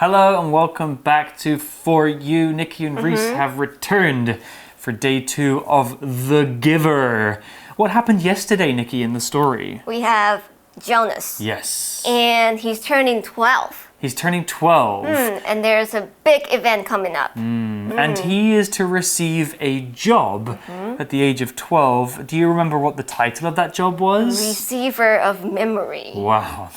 Hello and welcome back to For You. Nikki and Reese have returned for day 2 of The Giver. What happened yesterday, Nikki, in the story? We have Jonas. Yes. And he's turning 12. He's turning 12. And there's a big event coming up. And he is to receive a job at the age of 12. Do you remember what the title of that job was? Receiver of memory. Wow,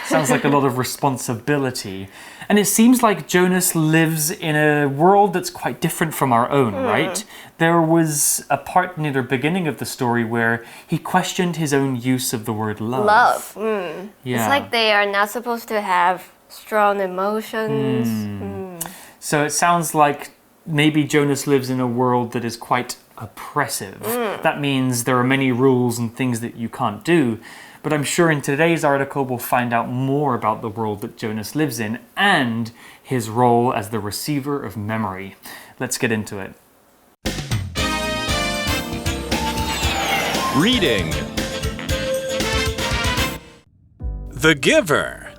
sounds like a lot of responsibility. And it seems like Jonas lives in a world that's quite different from our own, right? There was a part near the beginning of the story where he questioned his own use of the word love. Yeah. It's like they are not supposed to have strong emotions. So it sounds like maybe Jonas lives in a world that is quite oppressive. That means there are many rules and things that you can't do. But I'm sure in today's article we'll find out more about the world that Jonas lives in and his role as the receiver of memory. Let's get into it. Reading The Giver.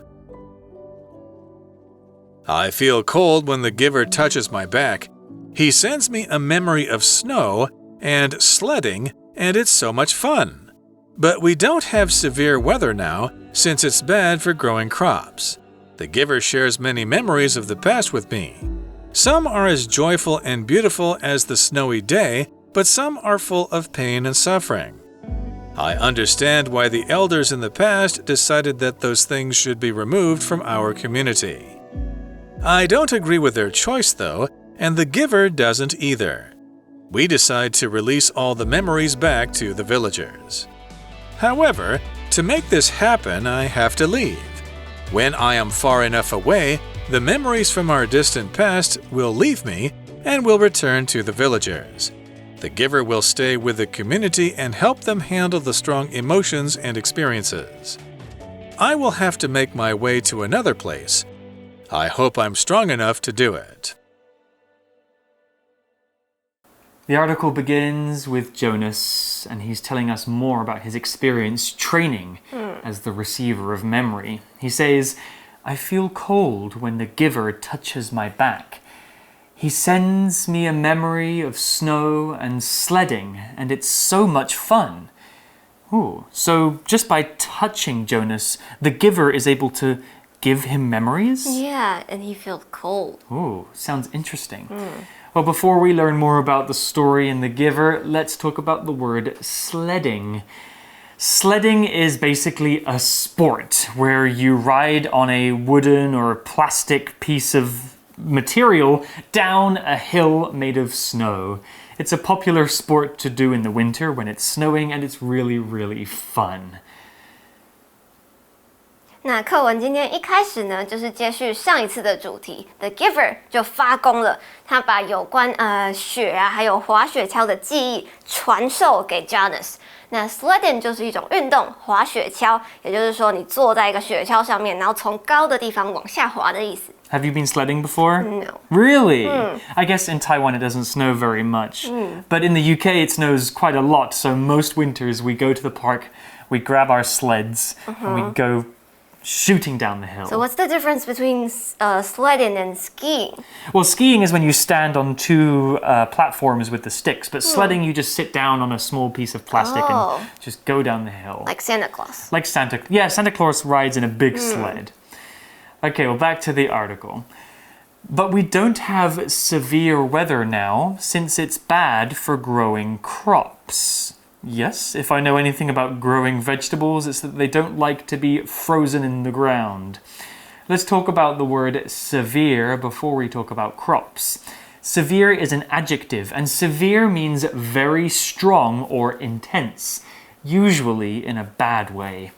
I feel cold when the giver touches my back. He sends me a memory of snow and sledding, and it's so much fun. But we don't have severe weather now, since it's bad for growing crops. The giver shares many memories of the past with me. Some are as joyful and beautiful as the snowy day, but some are full of pain and suffering. I understand why the elders in the past decided that those things should be removed from our community. I don't agree with their choice, though, and the giver doesn't either. We decide to release all the memories back to the villagers. However, to make this happen, I have to leave. When I am far enough away, the memories from our distant past will leave me and will return to the villagers. The giver will stay with the community and help them handle the strong emotions and experiences. I will have to make my way to another place. I hope I'm strong enough to do it. The article begins with Jonas, and he's telling us more about his experience training as the receiver of memory. He says, I feel cold when the giver touches my back. He sends me a memory of snow and sledding, and it's so much fun. Ooh, so just by touching Jonas, the giver is able to give him memories? Yeah, and he feels cold. Ooh, sounds interesting. Well, before we learn more about the story and the giver, let's talk about the word sledding. Sledding is basically a sport where you ride on a wooden or plastic piece of material down a hill made of snow. It's a popular sport to do in the winter when it's snowing, and it's really, really fun. 那课文今天一开始呢，就是接续上一次的主题 ，The Giver 就发功了，他把有关雪啊，还有滑雪橇的记忆传授给 Jonas。那 sledding 就是一种运动，滑雪橇，也就是说你坐在一个雪橇上面，然后从高的地方往下滑的意思。Have you been sledding before? No. Really? I guess in Taiwan it doesn't snow very much. But in the UK it snows quite a lot, so most winters we go to the park, we grab our sleds, and we go shooting down the hill. So what's the difference between sledding and skiing? Well, skiing is when you stand on two platforms with the sticks, but sledding you just sit down on a small piece of plastic and just go down the hill. Like Santa Claus. Like Santa Claus rides in a big sled. Okay, well, back to the article. But we don't have severe weather now since it's bad for growing crops. Yes, if I know anything about growing vegetables, it's that they don't like to be frozen in the ground. Let's talk about the word severe before we talk about crops. Severe is an adjective, and severe means very strong or intense, usually in a bad way.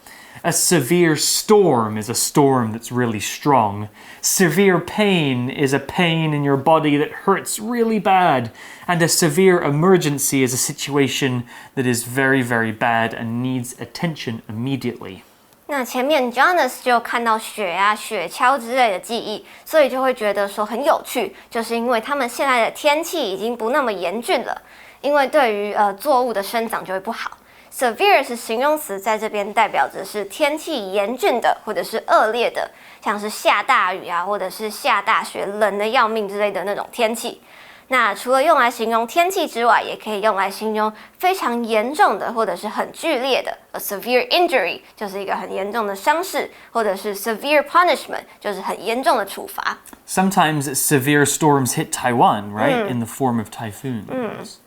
A severe storm is a storm that's really strong. Severe pain is a pain in your body that hurts really bad. And a severe emergency is a situation that is very, very bad and needs attention immediately. 那前面 Jonas 就看到雪啊、雪橇之类的记忆，所以就会觉得说很有趣，就是因为他们现在的天气已经不那么严峻了，因为对于作物的生长就会不好。severe 是形容词，在这边代表着是天气严峻的或者是恶劣的，像是下大雨啊，或者是下大雪、冷得要命之类的那种天气。那除了用来形容天气之外，也可以用来形容非常严重的或者是很剧烈的。A severe injury 就是一个很严重的伤势，或者是 severe punishment 就是很严重的处罚。Sometimes severe storms hit Taiwan, right? In the form of typhoons.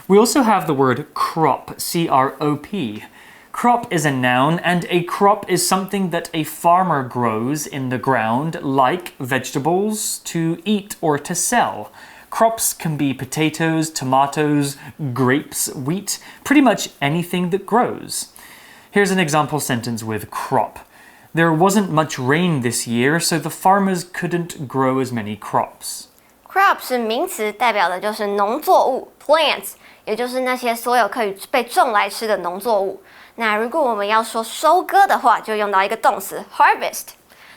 We also have the word crop, C-R-O-P. Crop is a noun, and a crop is something that a farmer grows in the ground, like vegetables, to eat or to sell. Crops can be potatoes, tomatoes, grapes, wheat, pretty much anything that grows. Here's an example sentence with crop. There wasn't much rain this year, so the farmers couldn't grow as many crops. Crop 是名词，代表的就是农作物 plants， 也就是那些所有可以被种来吃的农作物。那如果我们要说收割的话，就用到一个动词 harvest。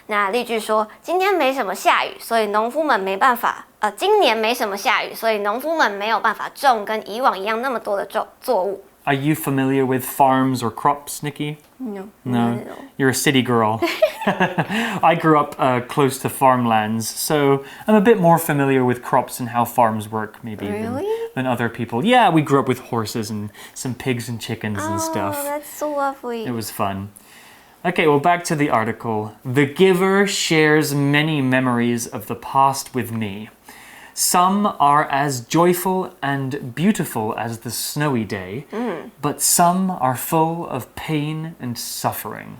那例句说，今天没什么下雨，所以农夫们没办法。今年没什么下雨，所以农夫们没有办法种跟以往一样那么多的作物。Are you familiar with farms or crops, Nikki? No. You're a city girl. I grew up close to farmlands, so I'm a bit more familiar with crops and how farms work, maybe than other people. Yeah, we grew up with horses and some pigs and chickens and stuff. Oh, that's so lovely. It was fun. Okay, well, back to the article. The giver shares many memories of the past with me. Some are as joyful and beautiful as the snowy day, but some are full of pain and suffering.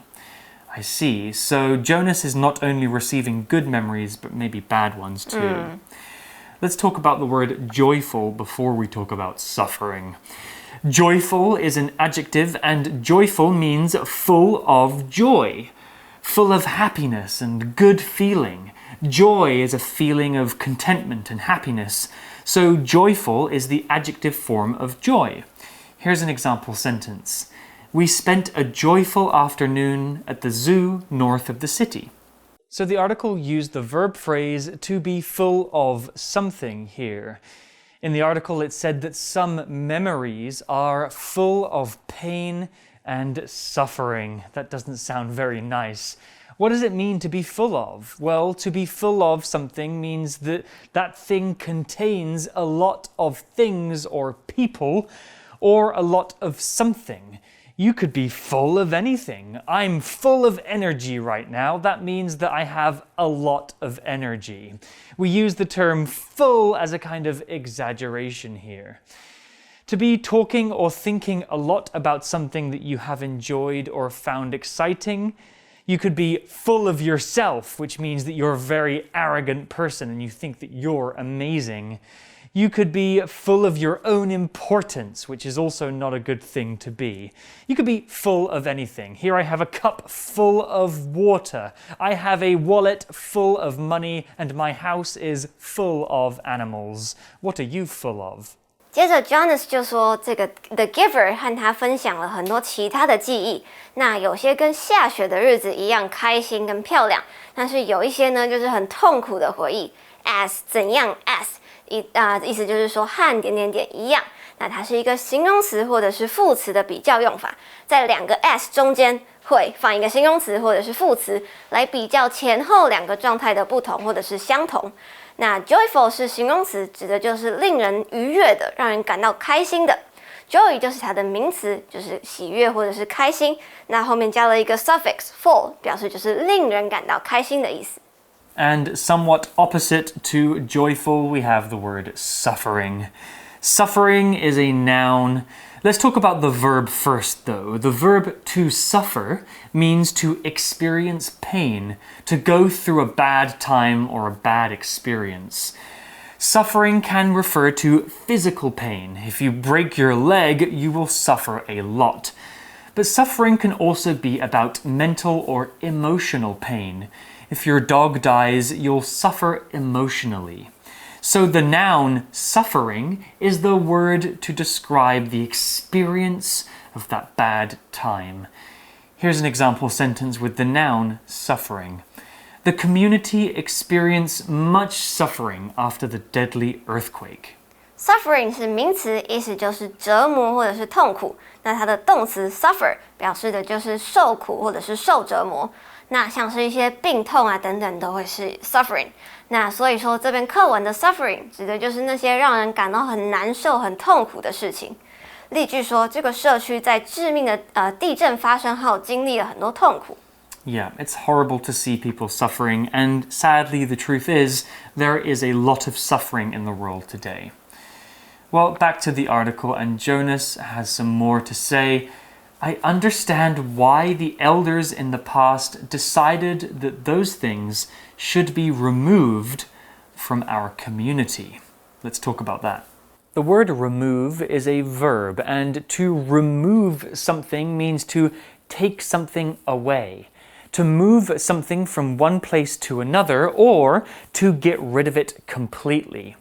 I see. So Jonas is not only receiving good memories, but maybe bad ones too. Let's talk about the word joyful before we talk about suffering. Joyful is an adjective, and joyful means full of joy, full of happiness and good feeling. Joy is a feeling of contentment and happiness, so joyful is the adjective form of joy. Here's an example sentence. We spent a joyful afternoon at the zoo north of the city. So the article used the verb phrase to be full of something here. In the article, it said that some memories are full of pain and suffering. That doesn't sound very nice. What does it mean to be full of? Well, to be full of something means that that thing contains a lot of things or people, or a lot of something. You could be full of anything. I'm full of energy right now. That means that I have a lot of energy. We use the term full as a kind of exaggeration here. To be talking or thinking a lot about something that you have enjoyed or found exciting. You could be full of yourself, which means that you're a very arrogant person and you think that you're amazing. You could be full of your own importance, which is also not a good thing to be. You could be full of anything. Here I have a cup full of water. I have a wallet full of money, and my house is full of animals. What are you full of? 接着 Jonas 就说，这个 The Giver 和他分享了很多其他的记忆，那有些跟下雪的日子一样开心跟漂亮，但是有一些呢就是很痛苦的回忆 ，as 怎样 as 意思就是说和点点点一样，那它是一个形容词或者是副词的比较用法，在两个 as 中间会放一个形容词或者是副词来比较前后两个状态的不同或者是相同。那 joyful 是形容词，指的就是令人愉悦的，让人感到开心的。Joy 就是它的名词，就是喜悦或者是开心。那后面加了一个 suffix full， 表示就是令人感到开心的意思。And somewhat opposite to joyful, we have the word suffering. Suffering is a noun. Let's talk about the verb first, though. The verb to suffer means to experience pain, to go through a bad time or a bad experience. Suffering can refer to physical pain. If you break your leg, you will suffer a lot. But suffering can also be about mental or emotional pain. If your dog dies, you'll suffer emotionally. So the noun suffering is the word to describe the experience of that bad time. Here's an example sentence with the noun suffering. The community experienced much suffering after the deadly earthquake. Suffering 是名词，意思就是折磨或者是痛苦。那它的动词 suffer 表示的就是受苦或者是受折磨。那像是一些病痛啊等等都会是 suffering。那所以说这边课文的 suffering 指的就是那些让人感到很难受、很痛苦的事情。例句说，这个社区在致命的地震发生后经历了很多痛苦。Yeah, it's horrible to see people suffering, and sadly, the truth is, there is a lot of suffering in the world today. Well, back to the article, and Jonas has some more to say. I understand why the elders in the past decided that those things should be removed from our community. Let's talk about that. The word remove is a verb, and to remove something means to take something away. To move something from one place to another, or to get rid of it completely.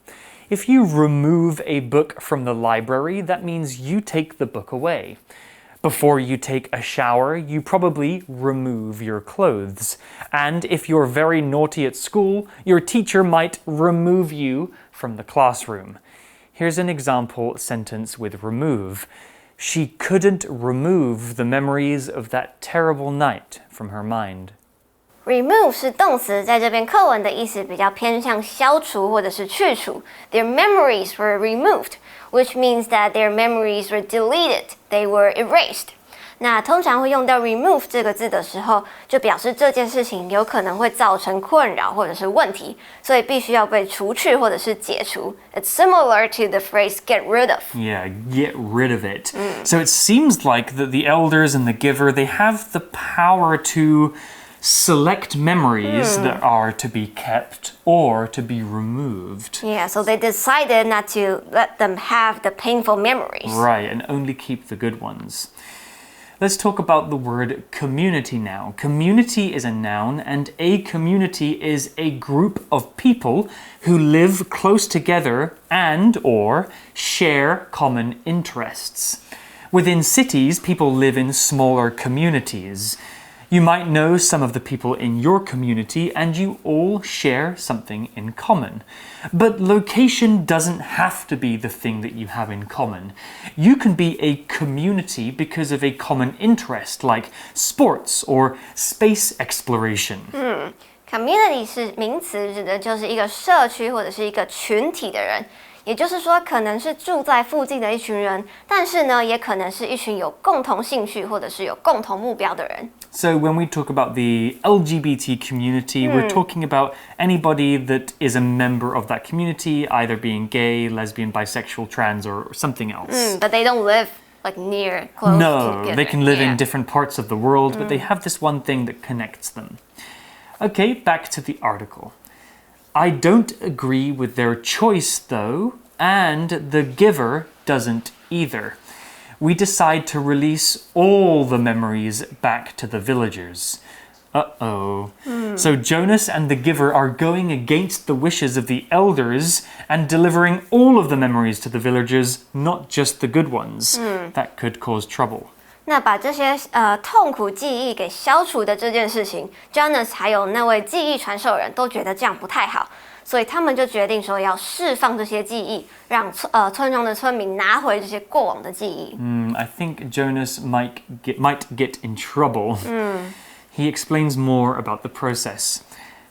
If you remove a book from the library, that means you take the book away. Before you take a shower, you probably remove your clothes. And if you're very naughty at school, your teacher might remove you from the classroom. Here's an example sentence with remove. She couldn't remove the memories of that terrible night from her mind. Remove 是动词，在这边课文的意思比较偏向消除或者是去除。Their memories were removed, which means that their memories were deleted. They were erased. 那通常会用到 remove 这个字的时候，就表示这件事情有可能会造成困扰或者是问题，所以必须要被除去或者是解除。It's similar to the phrase get rid of. Yeah, get rid of it. So it seems like that the elders and the giver, they have the power to select memories that are to be kept or to be removed. Yeah, so they decided not to let them have the painful memories. Right, and only keep the good ones. Let's talk about the word community now. Community is a noun, and a community is a group of people who live close together and or share common interests. Within cities, people live in smaller communities. You might know some of the people in your community and you all share something in common. But location doesn't have to be the thing that you have in common. You can be a community because of a common interest like sports or space exploration. Community 是名词，指的就是一个社区或者是一个群体的人。也就是说，可能是住在附近的一群人，但是呢，也可能是一群有共同兴趣或者是有共同目标的人。So when we talk about the LGBT community, we're talking about anybody that is a member of that community, either being gay, lesbian, bisexual, trans, or something else. But they don't live like near, close No, together. they can live in different parts of the world, but they have this one thing that connects them. Okay, back to the article. I don't agree with their choice, though, and the giver doesn't either. We decide to release all the memories back to the villagers. Uh-oh. So Jonas and the giver are going against the wishes of the elders and delivering all of the memories to the villagers, not just the good ones. That could cause trouble. 那把这些痛苦记忆给消除的这件事情 ，Jonas 还有那位记忆传授人都觉得这样不太好，所以他们就决定说要释放这些记忆，让村中的村民拿回这些过往的记忆。I think Jonas might get in trouble. He explains more about the process.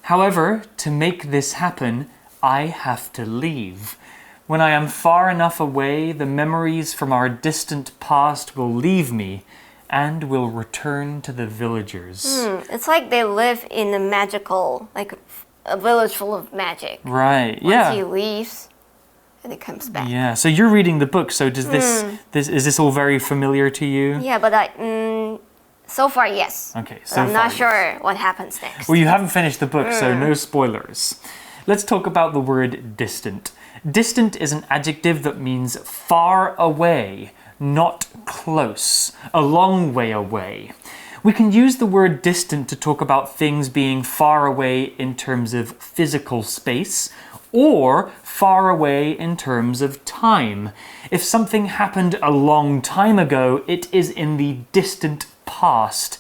However, to make this happen, I have to leave. When I am far enough away, the memories from our distant past will leave me and will return to the villagers. It's like they live in a magical, like a village full of magic. Right, Once yeah. he leaves, and it comes back. Yeah, so you're reading the book, so does is this all very familiar to you? Yeah, but so far, yes. Okay, But so I'm not far, sure what happens next. Well, you haven't finished the book, so no spoilers. Let's talk about the word distant. Distant is an adjective that means far away, not close, a long way away. We can use the word distant to talk about things being far away in terms of physical space or far away in terms of time. If something happened a long time ago, it is in the distant past.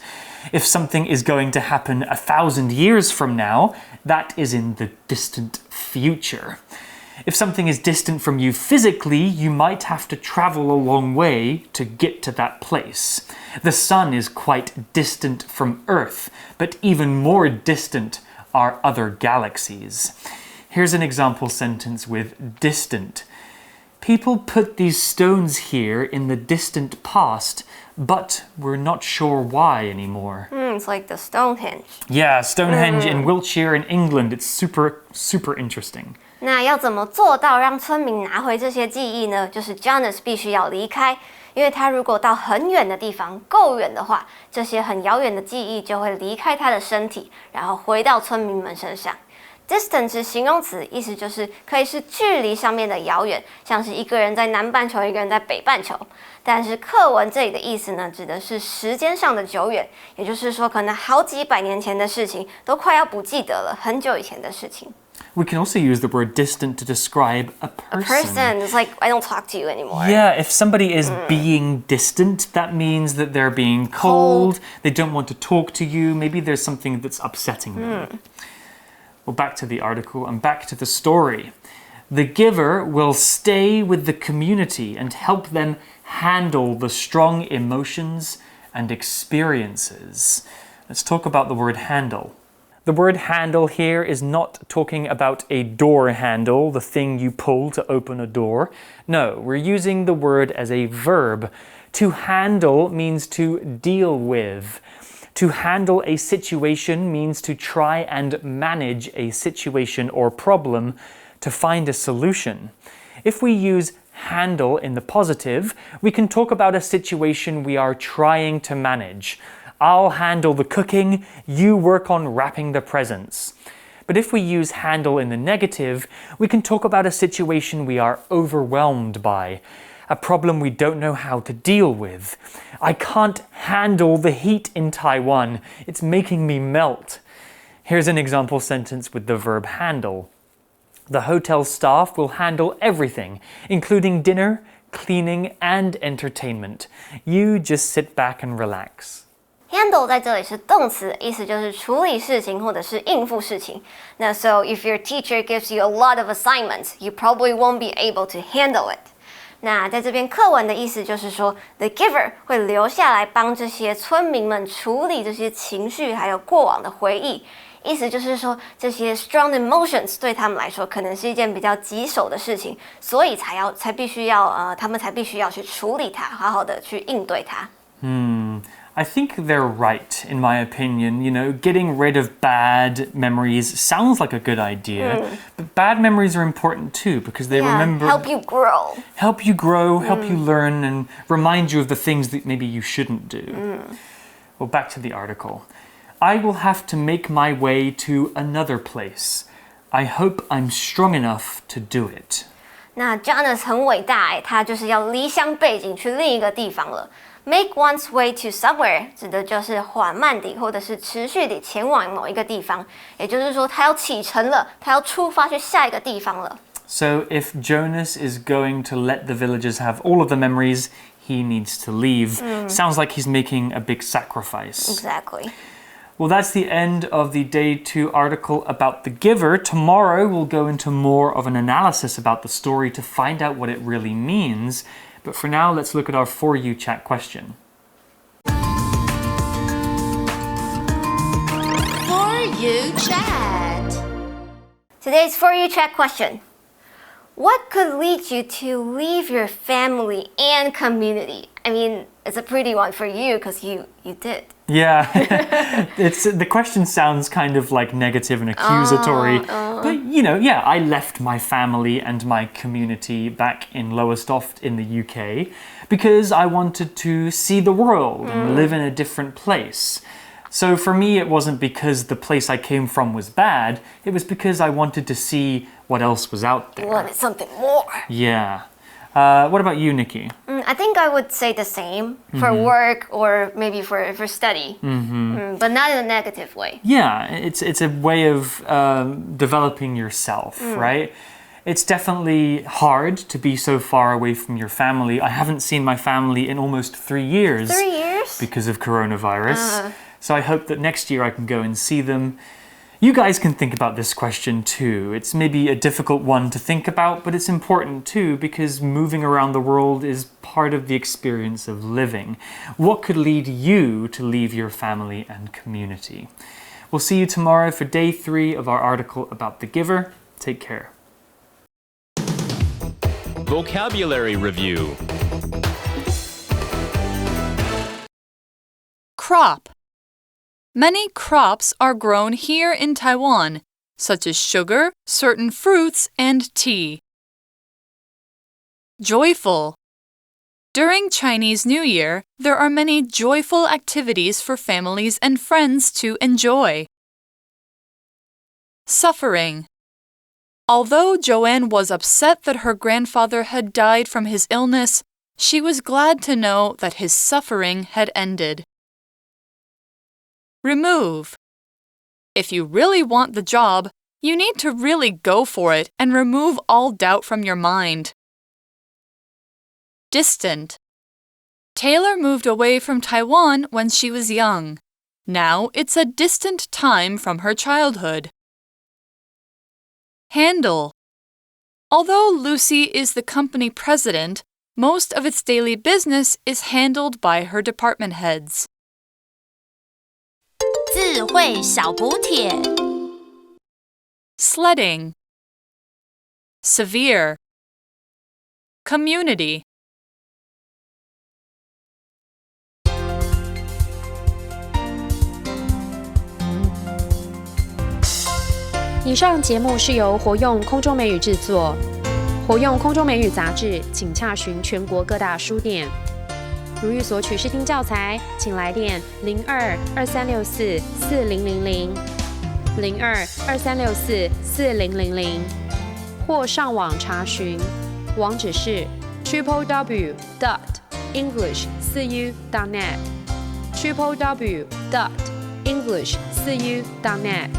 If something is going to happen 1,000 years from now, that is in the distant future. If something is distant from you physically, you might have to travel a long way to get to that place. The sun is quite distant from Earth, but even more distant are other galaxies. Here's an example sentence with distant. People put these stones here in the distant past, but we're not sure why anymore. It's like the Stonehenge. Yeah, Stonehenge in Wiltshire in England. It's super interesting. 那要怎么做到让村民拿回这些记忆呢？就是 Jonas 必须要离开，因为他如果到很远的地方，够远的话，这些很遥远的记忆就会离开他的身体，然后回到村民们身上。Distant 是形容词，意思就是可以是距离上面的遥远，像是一个人在南半球，一个人在北半球。但是课文这里的意思呢，指的是时间上的久远，也就是说，可能好几百年前的事情都快要不记得了，很久以前的事情。We can also use the word distant to describe a person. A person is like, I don't talk to you anymore. Yeah, if somebody is being distant, that means that they're being cold, they don't want to talk to you, maybe there's something that's upsetting them. Well, back to the article and back to the story. The giver will stay with the community and help them handle the strong emotions and experiences. Let's talk about the word handle. The word handle here is not talking about a door handle, the thing you pull to open a door. No, we're using the word as a verb. To handle means to deal with. To handle a situation means to try and manage a situation or problem to find a solution. If we use handle in the positive, we can talk about a situation we are trying to manage. I'll handle the cooking, you work on wrapping the presents. But if we use handle in the negative, we can talk about a situation we are overwhelmed by. A problem we don't know how to deal with. I can't handle the heat in Taiwan. It's making me melt. Here's an example sentence with the verb handle. The hotel staff will handle everything, including dinner, cleaning, and entertainment. You just sit back and relax. Handle 在这里是动词，意思就是处理事情或者是应付事情。那 so if your teacher gives you a lot of assignments, you probably won't be able to handle it. 那在这边课文的意思就是说 ，the giver 会留下来帮这些村民们处理这些情绪，还有过往的回忆。意思就是说，这些 strong emotions 对他们来说可能是一件比较棘手的事情，所以才必须要他们才必须要去处理它，好好的去应对它。I think they're right, in my opinion. You know, getting rid of bad memories sounds like a good idea, but bad memories are important too because they help you grow. Help you grow, help you learn, and remind you of the things that maybe you shouldn't do. Well, back to the article. I will have to make my way to another place. I hope I'm strong enough to do it. 那 Jonas 很伟大他就是要离乡背井去另一个地方了。Make one's way to somewhere 指的就是缓慢地或者是持续地前往某一个地方，也就是说他要启程了，他要出发去下一个地方了。So if Jonas is going to let the villagers have all of the memories, he needs to leave. Sounds like he's making a big sacrifice. Exactly. Well, that's the end of the Day 2 article about the giver. Tomorrow we'll go into more of an analysis about the story to find out what it really means. But for now, let's look at our For You Chat question. For You Chat. Today's For You Chat question. What could lead you to leave your family and community? I mean, it's a pretty one for you because you did. Yeah, the question sounds kind of like negative and accusatory. But, you know, yeah, I left my family and my community back in Lowestoft in the UK because I wanted to see the world and live in a different place. So for me, it wasn't because the place I came from was bad. It was because I wanted to see what else was out there. You wanted something more. Yeah. What about you, Nikki? I think I would say the same for work or maybe for study, but not in a negative way. Yeah, it's a way of developing yourself, right? It's definitely hard to be so far away from your family. I haven't seen my family in almost 3 years. 3 years? Because of coronavirus. So I hope that next year I can go and see them. You guys can think about this question too. It's maybe a difficult one to think about, but it's important too because moving around the world is part of the experience of living. What could lead you to leave your family and community? We'll see you tomorrow for day 3 of our article about the giver. Take care. Vocabulary Review. Crop. Many crops are grown here in Taiwan, such as sugar, certain fruits, and tea. Joyful. During Chinese New Year, there are many joyful activities for families and friends to enjoy. Suffering. Although Joanne was upset that her grandfather had died from his illness, she was glad to know that his suffering had ended. Remove. If you really want the job, you need to really go for it and remove all doubt from your mind. Distant. Taylor moved away from Taiwan when she was young. Now it's a distant time from her childhood. Handle. Although Lucy is the company president, most of its daily business is handled by her department heads. 智慧小补帖 Sledding. Severe. Community. 以上节目是由活用空中美语制作，活用空中美语杂志，请洽询全国各大书店。如欲索取试听教材，请来电02-2364-4000 02-2364-4000，或上网查询，网址是 www.english4u.net www.english4u.net